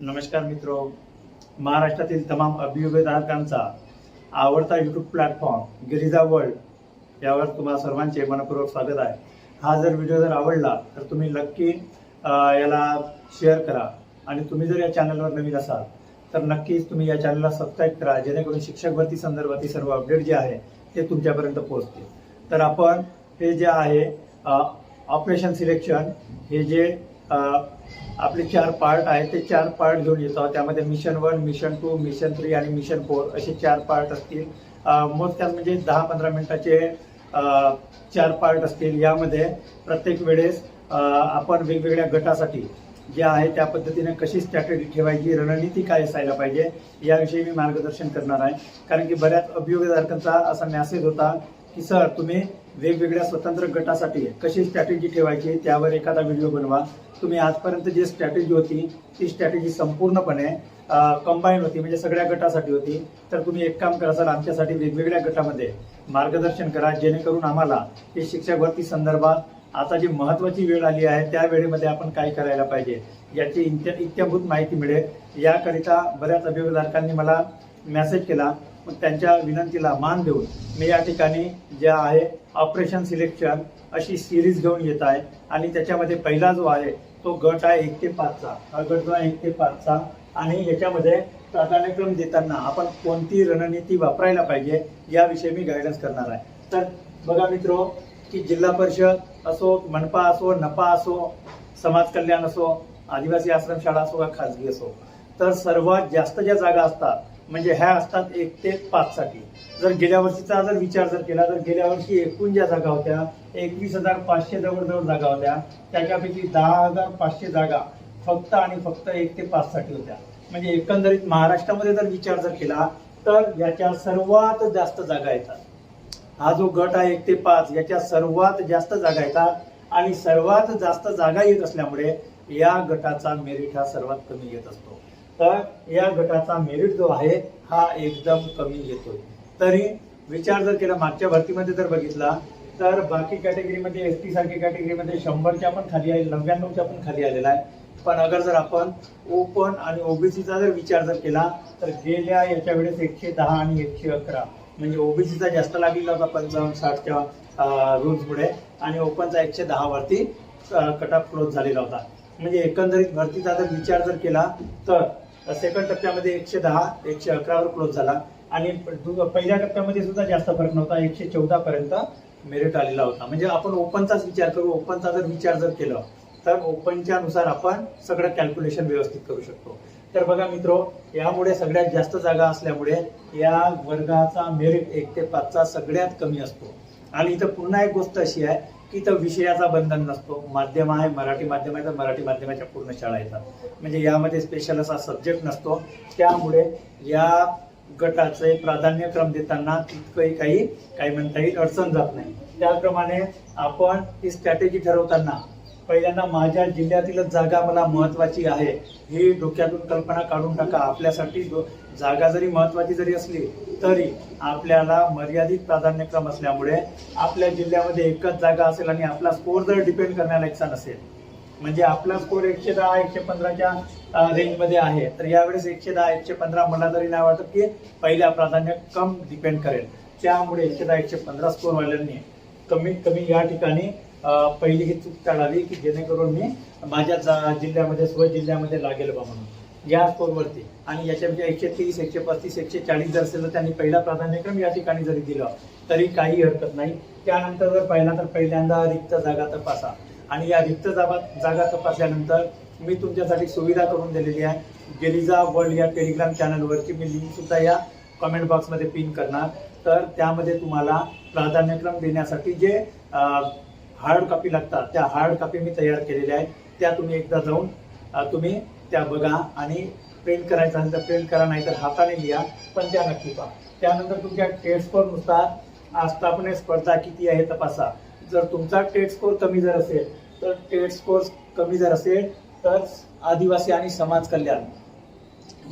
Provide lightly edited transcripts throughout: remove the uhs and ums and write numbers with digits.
नमस्कार मित्रों, महाराष्ट्रातील तमाम अभियोगधारकांचा आवडता यूट्यूब प्लॅटफॉर्म गिरिजा वर्ल्ड यावर तुम्हा सर्वांचे मनपूर्वक स्वागत आहे। हा जर व्हिडिओ जर आवडला तर तुम्ही नक्की याला शेअर करा आणि तुम्ही जर या चॅनलवर नवीन असाल तर नक्कीच तुम्ही या चॅनलला सबस्क्राईब करा, जेणेकरून शिक्षक भरती संदर्भातील सर्व अपडेट जे आहे ते तुमच्यापर्यंत पोहोचतील। तर आपण हे जे आहे ऑपरेशन सिलेक्शन हे जे आपले 4 पार्ट आहेत ते 4 पार्ट घेऊन येतो। त्यामध्ये मिशन 1, मिशन 2, मिशन 3 आणि मिशन 4 असे 4 पार्ट असतील। मोजक्यात म्हणजे 10-15 मिनिटाचे 4 पार्ट असतील। यामध्ये प्रत्येक वेळेस आपण वेगवेगळ्या गटासाठी जे आहे त्या पद्धतीने कशी स्ट्रॅटेजी ठेवायची, रणनीती काय असायला पाहिजे याविषयी मी मार्गदर्शन करणार आहे। कारण की बऱ्याच अभियोगधारकांचा असा मेसेज होता की सर तुम्ही वेगवेगळ्या स्वतंत्र गटासाठी कशी स्ट्रॅटेजी ठेवायची त्यावर एखादा व्हिडिओ बनवा। तुम्ही आजपर्यंत जी स्ट्रॅटेजी होती ती स्ट्रॅटेजी संपूर्णपणे कंबाईन होती, म्हणजे सगळ्या गटासाठी होती। तर तुम्ही एक काम करा सर, आमच्यासाठी वेगवेगळ्या गटामध्ये मार्गदर्शन करा, जेणेकरून आम्हाला हे शिक्षक भरती संदर्भात आता जी महत्त्वाची वेळ आली आहे त्या वेळेमध्ये आपण काय करायला पाहिजे याची इत्याभूत माहिती मिळेल। याकरिता बऱ्याच अभियोगधारकांनी मला मेसेज केला, मग त्यांच्या विनंतीला मान देऊन मी या ठिकाणी जे आहे ऑपरेशन सिलेक्शन अशी सिरीज घेऊन येत आहे। आणि त्याच्यामध्ये पहिला जो आहे तो गट आहे 1 ते 5 चा। हा गट जो आहे 1 ते 5 चा आणि याच्यामध्ये प्राधान्यक्रम देताना आपण कोणती रणनीती वापरायला पाहिजे याविषयी मी गायडन्स करणार आहे। तर बघा मित्रो, की जिल्हा परिषद असो, मनपा असो, नपा असो, समाज कल्याण असो, आदिवासी आश्रमशाळा असो, खाजगी असो, तर सर्वात जास्त ज्या जागा असतात म्हणजे ह्या असतात 1 ते 5 साठी। जर गेल्या वर्षीचा जर विचार जर केला तर गेल्या वर्षी एकूण ज्या जागा होत्या 21,500 जवळजवळ जागा होत्या। त्याच्यापैकी 10,500 जागा फक्त आणि फक्त 1 ते 5 साठी होत्या। म्हणजे एकंदरीत महाराष्ट्रामध्ये जर विचार जर केला तर याच्या सर्वात जास्त जागा येतात। हा जो गट आहे 1 ते 5 याच्या सर्वात जास्त जागा येतात आणि सर्वात जास्त जागा येत असल्यामुळे या गटाचा मेरिट हा सर्वात कमी येत असतो। तर या गटाचा मेरिट जो आहे हा एकदम कमी येतोय। तरी विचार जर केला मागच्या भरतीमध्ये जर बघितला तर बाकी कॅटेगरीमध्ये एसटी सारख्या कॅटेगरीमध्ये 100च्या पण खाली आहे, 99च्या पण खाली आलेला आहे। पण अगर जर आपण ओपन आणि ओबीसीचा जर विचार जर केला तर गेल्या याच्या वेळेस 110 आणि 111 म्हणजे ओबीसीचा जास्त लागलेला होता 55-60च्या रूल्समुळे आणि ओपनचा 110 वरती कट ऑफ क्लोज झालेला होता। म्हणजे एकंदरीत भरतीचा जर विचार जर केला तर सेकंड टप्प्यामध्ये 110-111 वर क्लोज झाला आणि पहिल्या टप्प्यामध्ये सुद्धा जास्त फरक नव्हता, 114 पर्यंत मेरिट आलेला होता। म्हणजे आपण ओपनचाच विचार करू, ओपनचा जर विचार जर केला तर ओपनच्या नुसार आपण सगळं कॅल्क्युलेशन व्यवस्थित करू शकतो। तर बघा मित्रो, यामुळे सगळ्यात जास्त जागा असल्यामुळे या वर्गाचा मेरिट 1 ते 5 चा सगळ्यात कमी असतो। आणि इथं पुन्हा एक गोष्ट अशी आहे की इथं विषयाचा बंधन नसतो। माध्यम आहे, मराठी माध्यम आहे तर मराठी माध्यमाच्या पूर्ण शाळा येतात, म्हणजे यामध्ये स्पेशल असा सब्जेक्ट नसतो। त्यामुळे या गटाचे प्राधान्यक्रम देताना तितकंही काही म्हणता येईल अडचण जात नाही। त्याप्रमाणे आपण ही स्ट्रॅटेजी ठरवताना पहिल्यांदा माझ्या जिल्ह्यातीलच जागा मला महत्त्वाची आहे ही डोक्यातून कल्पना काढून टाका। आपल्यासाठी जागा जरी महत्त्वाची जरी असली तरी आपल्याला मर्यादित प्राधान्यक्रम असल्यामुळे आपल्या जिल्ह्यामध्ये एकच जागा असेल आणि आपला स्कोर जर डिपेंड करण्यालायकचा नसेल, म्हणजे आपला स्कोर 110-115च्या रेंजमध्ये आहे तर यावेळेस 110-115 मला तरी नाही वाटत की पहिल्या प्राधान्यक्रम डिपेंड करेल। त्यामुळे 110-115 स्कोर वाल्यांनी कमीत कमी या ठिकाणी पहिली ही चूक टाळावी की जेणेकरून मी माझ्या जिल्ह्यामध्ये स्वजिल्ह्यामध्ये लागेल बा म्हणून या स्कोरवरती। आणि याच्यापेक्षा 130, 135, 140 जर असेल तर त्यांनी पहिला प्राधान्यक्रम या ठिकाणी जरी दिला तरी काही हरकत नाही। त्यानंतर जर पाहिला तर पहिल्यांदा रिक्त जागा तपासा आणि या रिक्त जागा तपासल्यानंतर मी तुमच्यासाठी सुविधा करून दिलेली आहे। गिरिजा वर्ल्ड या टेलिग्राम चॅनलवरची मी लिंक सुद्धा या कमेंट बॉक्समध्ये पिन करणार। तर त्यामध्ये तुम्हाला प्राधान्यक्रम देण्यासाठी जे हार्ड कॉपी लागतात त्या हार्ड कॉपी मी तयार केलेल्या आहेत। त्या तुम्ही एकदा जाऊन तुम्ही त्या बघा आणि प्रिंट करायचं असेल तर प्रिंट करा, नाहीतर हाताने लिहा, पण त्या नक्की पहा। त्यानंतर तुमच्या टेस्ट स्कोरनुसार आस्थापने स्पर्धा किती आहे तपासा। जर तुमचा टेस्ट स्कोर कमी जर असेल तर टेस्ट स्कोर कमी जर असेल तर आदिवासी आणि समाज कल्याण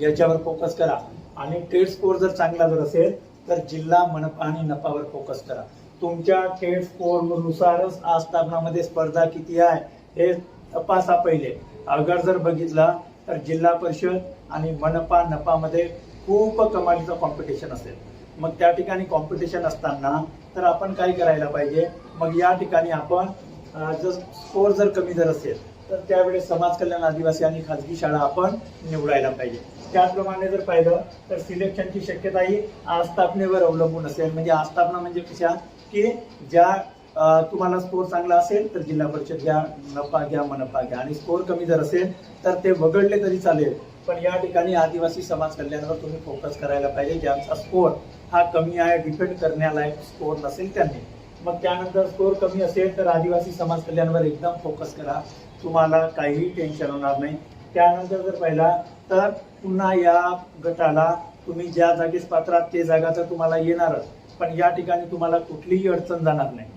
याच्यावर फोकस करा आणि टेस्ट स्कोर जर चांगला जर असेल तर जिल्हा, मनपा आणि नपावर फोकस करा। तुमच्या टेस्ट स्कोर नुसारच आस्थापनामध्ये स्पर्धा किती आहे हे तपासा पहिले। अगर जर बघितला तर जिल्हा परिषद आणि मनपा नपामध्ये खूप कमालीचं कॉम्पिटिशन असेल. मग त्या ठिकाणी कॉम्पिटिशन असताना तर आपण काय करायला पाहिजे, मग या ठिकाणी आपण जर स्कोर जर कमी जर असेल तर त्यावेळेस समाज कल्याण आदिवासी आणि खाजगी शाळा आपण निवडायला पाहिजे. त्याचप्रमाणे जर पाहिलं तर सिलेक्शनची शक्यता ही आस्थापनेवर अवलंबून असेल. म्हणजे आस्थापना म्हणजे कशा की ज्या तुम्हाला स्कोर चांगला असेल तर जिल्हा परिषद घ्या, नपा घ्या, मनपा घ्या, आणि स्कोर कमी जर असेल तर ते वगळले तरी चालेल. पण या ठिकाणी आदिवासी समाज कल्याणावर तुम्ही फोकस करायला पाहिजे. ज्यांचा स्कोर हा कमी आहे, डिपेंड करण्यालायक स्कोर नसेल त्यांनी. मग त्यानंतर स्कोर कमी असेल तर आदिवासी समाज कल्याणावर एकदम फोकस करा, तुम्हाला काहीही टेन्शन होणार नाही. त्यानंतर जर पाहिला तर पुन्हा या गटाला तुम्ही ज्या जागेस पात्रात ते जागा तर तुम्हाला येणारच, पण या ठिकाणी तुम्हाला कुठलीही अडचण जाणार नाही.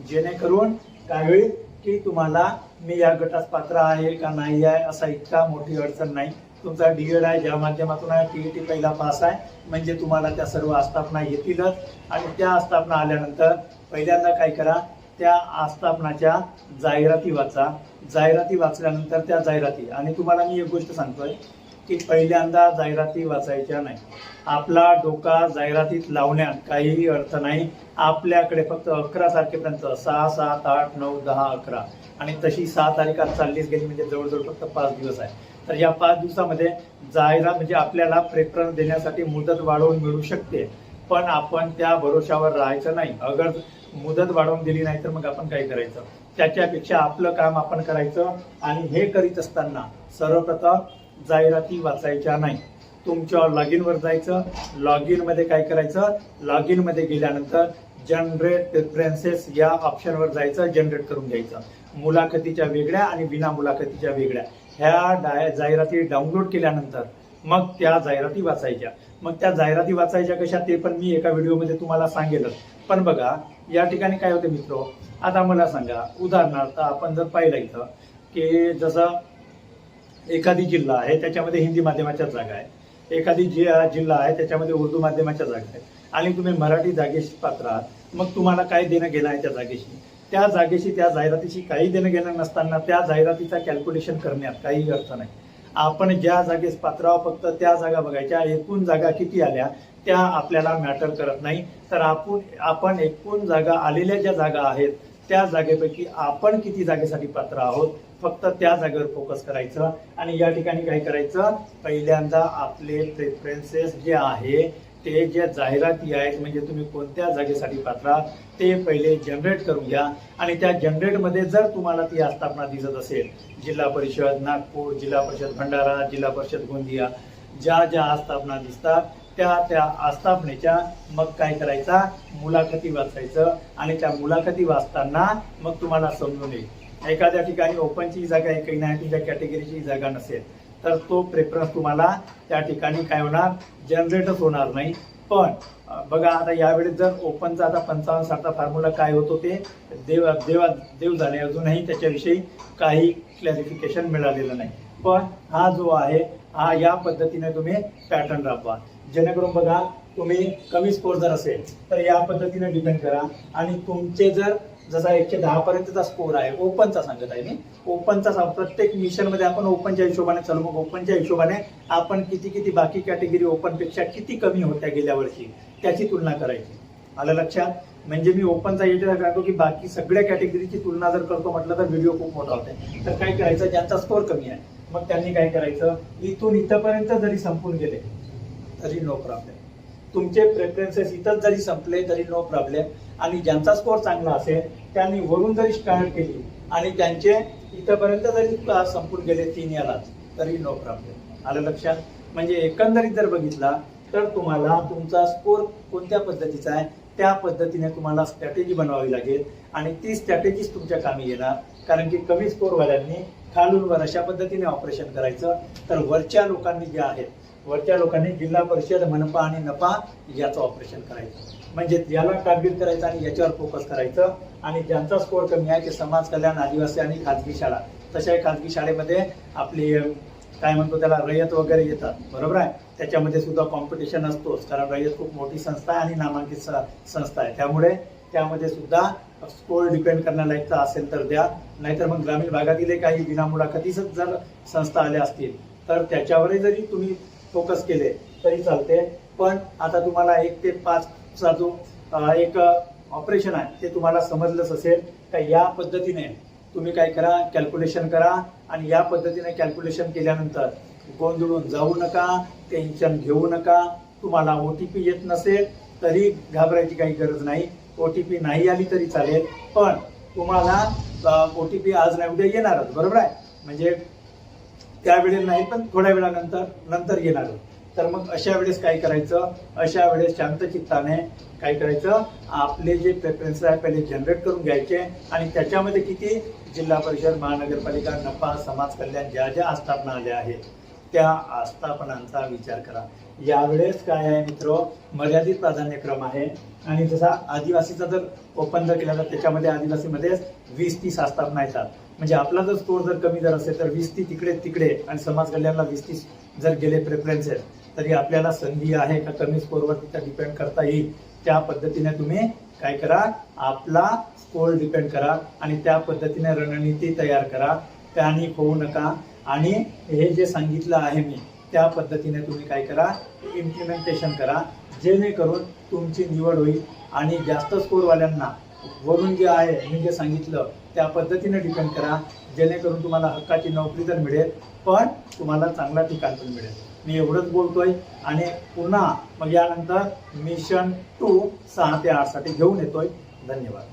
जेणेकरून काय होईल की तुम्हाला मी या गटास पात्र आहे का नाही आहे असा इतका मोठी अडचण नाही. तुमचा डीएड आहे, ज्या माध्यमातून आहे, टीईटी पहिला पास आहे, म्हणजे तुम्हाला त्या सर्व आस्थापना येतीलच. आणि त्या आस्थापना आल्यानंतर पहिल्यांदा काय करा, त्या आस्थापनाच्या जाहिराती वाचा. जाहिराती वाचल्यानंतर त्या जाहिराती, आणि तुम्हाला मी एक गोष्ट सांगतोय की पहिल्यांदा जाहिराती वाचायच्या नाही. आपला डोका जाहिरातीत लावण्यात काहीही अर्थ नाही. आपल्याकडे फक्त 11 तारखेपर्यंत 6, 7, 8, 9, 10, 11 आणि तशी 6 तारीख आज चाललीच गेली, म्हणजे जवळजवळ फक्त 5 दिवस आहे. तर या 5 दिवसामध्ये जाहिरात म्हणजे आपल्याला प्रेफरन्स देण्यासाठी मुदत वाढवून मिळू शकते, पण आपण त्या भरोशावर राहायचं नाही. अगर मुदत वाढवून दिली नाही तर मग आपण काय करायचं, त्याच्यापेक्षा आपलं काम आपण करायचं. आणि हे करीत असताना सर्वप्रथम जाहिराती वाचायच्या नाही. तुमच्या लॉग वर जायचं. लॉग इन मध्ये काय करायचं, लॉग इन मध्ये गेल्यानंतर जनरेट प्रेफरन्सेस या ऑप्शनवर जायचं, जनरेट करून घ्यायचं. मुलाखतीच्या वेगळ्या आणि विना मुलाखतीच्या वेगळ्या ह्या जाहिराती डाउनलोड केल्यानंतर मग त्या जाहिराती वाचायच्या. मग त्या जाहिराती वाचायच्या कशा ते पण मी एका व्हिडिओमध्ये तुम्हाला सांगेलच. पण बघा या ठिकाणी काय होते मित्रो, आता मला सांगा, उदाहरणार्थ आपण जर पाहिलं इथं की जसं एखादी जिल्हा आहे त्याच्यामध्ये हिंदी माध्यमाच्या जागा आहे, एखादी जिल्हा आहे त्याच्यामध्ये उर्दू माध्यमाच्या जागा आहेत, आणि तुम्ही मराठी जागेशी पात्र आहात. मग तुम्हाला काय देणं घेणं आहे त्या जागेशी, त्या जागेशी त्या जाहिरातीशी काही देणं घेणं नसताना त्या जाहिरातीचा कॅल्क्युलेशन करण्यात काही अर्थ नाही. आपण ज्या जागेस पात्र आहोत फक्त त्या जागा बघायच्या. एकूण जागा किती आल्या त्या आपल्याला मॅटर करत नाही. तर आपण एकूण जागा आलेल्या ज्या जागा आहेत त्या जागेपैकी आपण किती जागेसाठी पात्र आहोत फक्त त्या जागेवर फोकस करायचं. आणि या ठिकाणी काय करायचं, पहिल्यांदा आपले प्रेफरन्सेस जे आहे ते जे जाहिराती आहेत म्हणजे तुम्ही कोणत्या जागेसाठी पात्र आहात ते पहिले जनरेट करून घ्या. आणि त्या जनरेटमध्ये जर तुम्हाला ती आस्थापना दिसत असेल, जिल्हा परिषद नागपूर, जिल्हा परिषद भंडारा, जिल्हा परिषद गोंदिया, ज्या आस्थापना दिसतात त्या आस्थापनेच्या मग काय करायचा, मुलाखती वाचायचं. आणि त्या मुलाखती वाचताना मग तुम्हाला समजून येईल एखाद्या ठिकाणी ओपनची जागा आहे, काही नाही तुमच्या कॅटेगरीची जागा नसेल तर तो प्रेफरन्स तुम्हाला त्या ठिकाणी काय होणार, जनरेटच होणार नाही. पण बघा आता यावेळेस जर ओपनचा आता 55-60 फॉर्म्युला काय होतो ते देव झाले, अजूनही त्याच्याविषयी काही क्लॅरिफिकेशन मिळालेलं नाही. पण हा जो आहे हा या पद्धतीने तुम्ही पॅटर्न राबवा, जेणेकरून बघा तुम्ही कमी स्कोर जर असेल तर या पद्धतीने डिपेंड करा. आणि तुमचे जर जसा 110 पर्यंतचा स्कोर आहे, ओपनचा सांगत आहे मी, ओपनचा प्रत्येक मिशनमध्ये आपण ओपनच्या हिशोबाने चालू. मग ओपनच्या हिशोबाने आपण किती बाकी कॅटेगरी ओपनपेक्षा किती कमी होत्या गेल्या वर्षी त्याची तुलना करायची. आलं लक्षात? म्हणजे मी ओपनचा याच्या सांगतो की बाकी सगळ्या कॅटेगरीची तुलना जर करतो म्हटलं तर व्हिडिओ खूप मोठा होता. तर काय करायचं, ज्यांचा स्कोर कमी आहे मग त्यांनी काय करायचं, इथून इथपर्यंत जरी संपून गेले तरी नो प्रॉब्लेम. तुमचे प्रेफरन्सेस इथंच जरी संपले तरी नो प्रॉब्लेम. आणि ज्यांचा स्कोर चांगला असेल त्यांनी वरून जरी स्टार्ट केली आणि त्यांचे इथपर्यंत जरी संपून गेले 3 यालाच तरी नो प्रॉब्लेम. आलं लक्षात? म्हणजे एकंदरीत जर बघितला तर तुम्हाला तुमचा स्कोर कोणत्या पद्धतीचा आहे त्या पद्धतीने तुम्हाला स्ट्रॅटेजी बनवावी लागेल. आणि ती स्ट्रॅटेजीच तुमच्या कामी येणार. कारण की कमी स्कोरवाल्यांनी खालून वर अशा पद्धतीने ऑपरेशन करायचं. तर वरच्या लोकांनी जे आहेत, वरच्या लोकांनी जिल्हा परिषद, मनपा आणि नपा याचं ऑपरेशन करायचं. म्हणजे याला टार्गेट करायचं आणि याच्यावर फोकस करायचं. आणि ज्यांचा स्कोर कमी आहे ते समाज कल्याण, आदिवासी आणि खाजगी शाळा. तशा खाजगी शाळेमध्ये आपली काय म्हणतो त्याला रयत वगैरे येतात, बरोबर आहे. त्याच्यामध्ये सुद्धा कॉम्पिटिशन असतोच, कारण रयत खूप मोठी संस्था आहे आणि नामांकित संस्था आहे. त्यामुळे त्यामध्ये सुद्धा स्कोर डिपेंड करण्यालायकचा असेल तर द्या. नाहीतर मग ग्रामीण भागातील काही विनामुलाखतीच जर संस्था आल्या असतील तर त्याच्यावरही जरी तुम्ही फोकस केले तरी चालते. पण आता तुम्हाला 1 ते 5चा जो एक ऑपरेशन आहे ते तुम्हाला समजलंच असेल का या पद्धतीने तुम्ही काय करा, कॅल्क्युलेशन करा आणि या पद्धतीने कॅल्क्युलेशन केल्यानंतर गोंधळून जाऊ नका, टेन्शन घेऊ नका. तुम्हाला OTP येत नसेल तरी घाबरायची काही गरज नाही. OTP नाही आली तरी चालेल, पण तुम्हाला OTP आज नाही उद्या येणारच, बरोबर आहे. म्हणजे त्यावेळेला नाही पण थोड्या वेळानंतर येणार. तर मग अशा वेळेस काय करायचं, अशा वेळेस शांत चित्ताने काय करायचं, आपले जे प्रेफरन्स आहे पहिले जनरेट करून घ्यायचे आणि त्याच्यामध्ये किती जिल्हा परिषद, महानगरपालिका, नफा, समाज कल्याण ज्या ज्या आस्थापना आल्या आहेत त्या आस्थापनांचा विचार करा. यावेळेस काय आहे मित्र, मर्यादित प्राधान्यक्रम आहे आणि जसा आदिवासीचा जर ओपन जर केला तर त्याच्यामध्ये आदिवासीमध्ये 20-30 आस्थापना येतात. म्हणजे आपला जर स्कोर जर कमी जर असेल तर 20 तिकडे आणि समाज कल्याणला 20-30 जर गेले प्रेफरन्सेस तरी आपल्याला संधी आहे का कमी स्कोरवर तिथं डिपेंड करता येईल. त्या पद्धतीने तुम्ही काय करा, आपला स्कोर डिपेंड करा आणि त्या पद्धतीने रणनीती तयार करा. पॅनिक होऊ नका आणि हे जे सांगितलं आहे मी त्या पद्धतीने तुम्ही काय करा, इम्प्लिमेंटेशन करा, जेणेकरून तुमची निवड होईल. आणि जास्त स्कोरवाल्यांना वरून जे आहे मी जे सांगितलं त्या पद्धतीने डिपेंड करा, जेणेकरून तुम्हाला हक्काची नोकरी तर मिळेल पण तुम्हाला चांगला ठिकाण पण मिळेल. मी एवढंच बोलतोय आणि पुन्हा मग यानंतर मिशन 2 6 ते 8 साठी घेऊन येतोय. धन्यवाद.